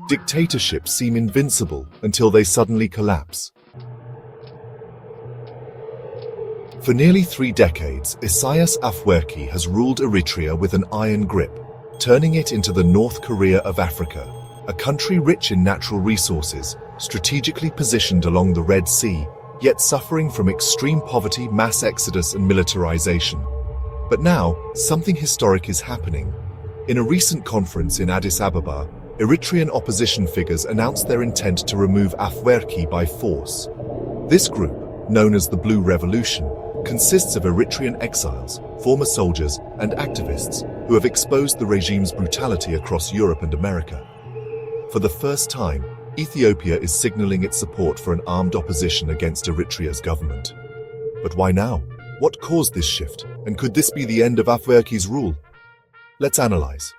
Dictatorships seem invincible until they suddenly collapse. For nearly 3 decades, Isaias Afwerki has ruled Eritrea with an iron grip, turning it into the North Korea of Africa, a country rich in natural resources, strategically positioned along the Red Sea, yet suffering from extreme poverty, mass exodus, and militarization. But now, something historic is happening. In a recent conference in Addis Ababa, Eritrean opposition figures announced their intent to remove Afwerki by force. This group, known as the Blue Revolution, consists of Eritrean exiles, former soldiers, and activists who have exposed the regime's brutality across Europe and America. For the first time, Ethiopia is signaling its support for an armed opposition against Eritrea's government. But why now? What caused this shift? And could this be the end of Afwerki's rule? Let's analyze.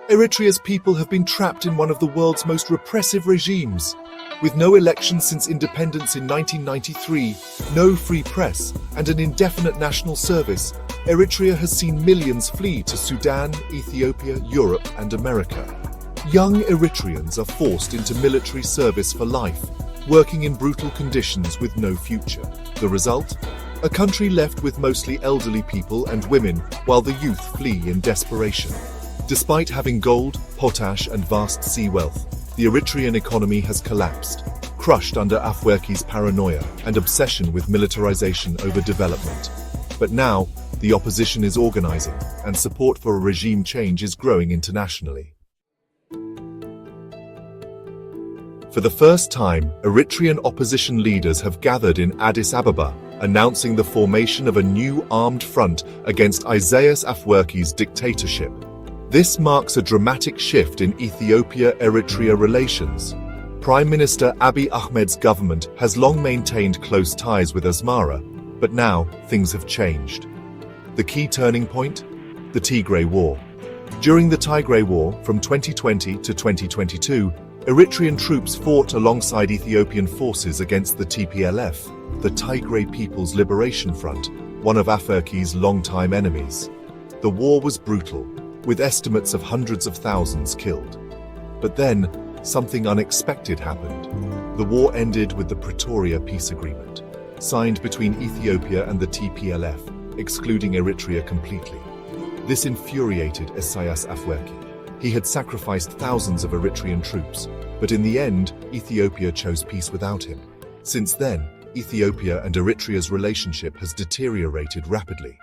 Eritrea's people have been trapped in one of the world's most repressive regimes. With no elections since independence in 1993, no free press, and an indefinite national service, Eritrea has seen millions flee to Sudan, Ethiopia, Europe, and America. Young Eritreans are forced into military service for life, working in brutal conditions with no future. The result? A country left with mostly elderly people and women, while the youth flee in desperation. Despite having gold, potash, and vast sea wealth, the Eritrean economy has collapsed, crushed under Afwerki's paranoia and obsession with militarization over development. But now, the opposition is organizing, and support for a regime change is growing internationally. For the first time, Eritrean opposition leaders have gathered in Addis Ababa, announcing the formation of a new armed front against Isaias Afwerki's dictatorship. This marks a dramatic shift in Ethiopia-Eritrea relations. Prime Minister Abiy Ahmed's government has long maintained close ties with Asmara, but now things have changed. The key turning point? The Tigray War. During the Tigray War, from 2020 to 2022, Eritrean troops fought alongside Ethiopian forces against the TPLF, the Tigray People's Liberation Front, one of Afwerki's longtime enemies. The war was brutal, with estimates of hundreds of thousands killed. But then, something unexpected happened. The war ended with the Pretoria Peace Agreement, signed between Ethiopia and the TPLF, excluding Eritrea completely. This infuriated Isaias Afwerki. He had sacrificed thousands of Eritrean troops, but in the end, Ethiopia chose peace without him. Since then, Ethiopia and Eritrea's relationship has deteriorated rapidly.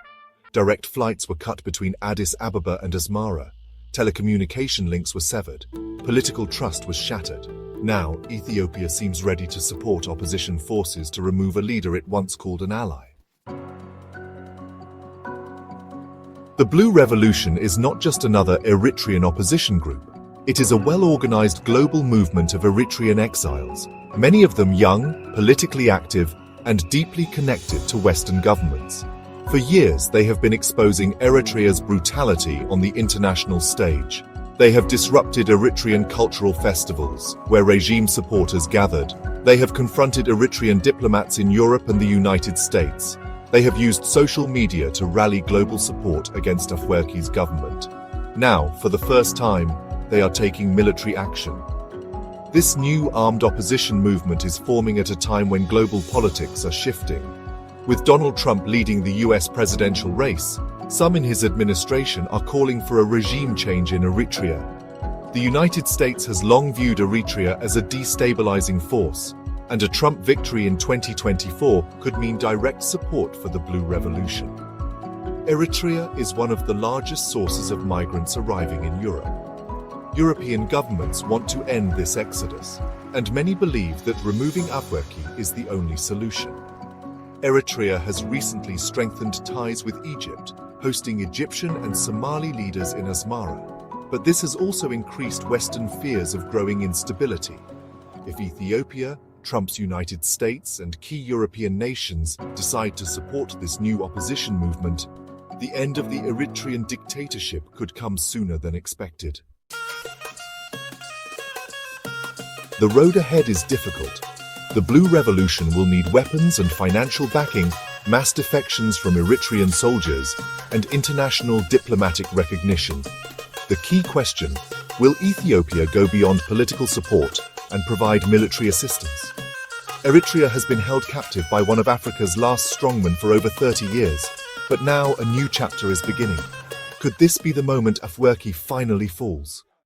Direct flights were cut between Addis Ababa and Asmara. Telecommunication links were severed. Political trust was shattered. Now, Ethiopia seems ready to support opposition forces to remove a leader it once called an ally. The Blue Revolution is not just another Eritrean opposition group. It is a well-organized global movement of Eritrean exiles, many of them young, politically active, and deeply connected to Western governments. For years, they have been exposing Eritrea's brutality on the international stage. They have disrupted Eritrean cultural festivals, where regime supporters gathered. They have confronted Eritrean diplomats in Europe and the United States. They have used social media to rally global support against Afwerki's government. Now, for the first time, they are taking military action. This new armed opposition movement is forming at a time when global politics are shifting. With Donald Trump leading the US presidential race, some in his administration are calling for a regime change in Eritrea. The United States has long viewed Eritrea as a destabilizing force, and a Trump victory in 2024 could mean direct support for the Blue Revolution. Eritrea is one of the largest sources of migrants arriving in Europe. European governments want to end this exodus, and many believe that removing Afwerki is the only solution. Eritrea has recently strengthened ties with Egypt, hosting Egyptian and Somali leaders in Asmara. But this has also increased Western fears of growing instability. If Ethiopia, Trump's United States, and key European nations decide to support this new opposition movement, the end of the Eritrean dictatorship could come sooner than expected. The road ahead is difficult. The Blue Revolution will need weapons and financial backing, mass defections from Eritrean soldiers, and international diplomatic recognition. The key question: will Ethiopia go beyond political support and provide military assistance? Eritrea has been held captive by one of Africa's last strongmen for over 30 years, but now a new chapter is beginning. Could this be the moment Afwerki finally falls?